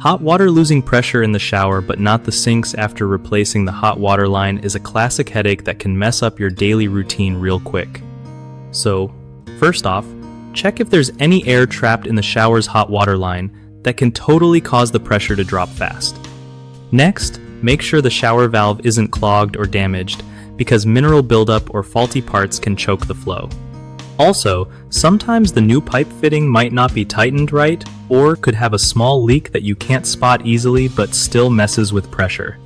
Hot water losing pressure in the shower but not the sinks after replacing the hot water line is a classic headache that can mess up your daily routine real quick. So, first off, check if there's any air trapped in the shower's hot water line that can totally cause the pressure to drop fast. Next, make sure the shower valve isn't clogged or damaged because mineral buildup or faulty parts can choke the flow. Also, sometimes the new pipe fitting might not be tightened right or could have a small leak that you can't spot easily but still messes with pressure.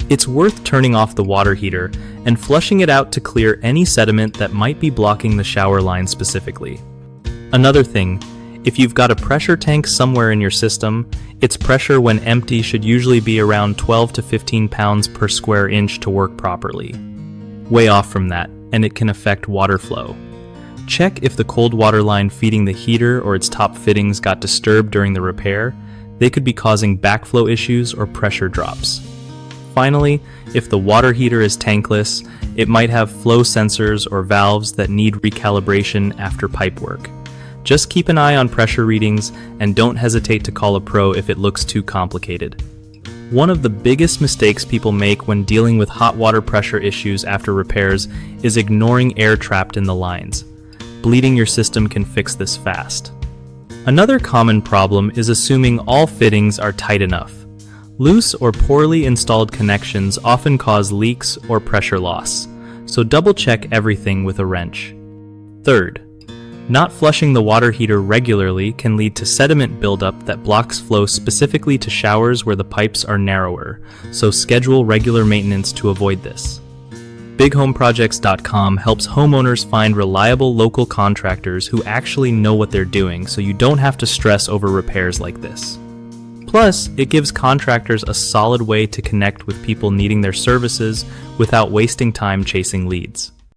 It's worth turning off the water heater and flushing it out to clear any sediment that might be blocking the shower line specifically. Another thing, if you've got a pressure tank somewhere in your system, its pressure when empty should usually be around 12 to 15 pounds per square inch to work properly. Way off from that, and it can affect water flow. Check if the cold water line feeding the heater or its top fittings got disturbed during the repair. They could be causing backflow issues or pressure drops. Finally, if the water heater is tankless, it might have flow sensors or valves that need recalibration after pipe work. Just keep an eye on pressure readings and don't hesitate to call a pro if it looks too complicated. One of the biggest mistakes people make when dealing with hot water pressure issues after repairs is ignoring air trapped in the lines. Bleeding your system can fix this fast. Another common problem is assuming all fittings are tight enough. Loose or poorly installed connections often cause leaks or pressure loss, so double check everything with a wrench. Third, not flushing the water heater regularly can lead to sediment buildup that blocks flow specifically to showers where the pipes are narrower, so schedule regular maintenance to avoid this. BigHomeProjects.com helps homeowners find reliable local contractors who actually know what they're doing so you don't have to stress over repairs like this. Plus, it gives contractors a solid way to connect with people needing their services without wasting time chasing leads.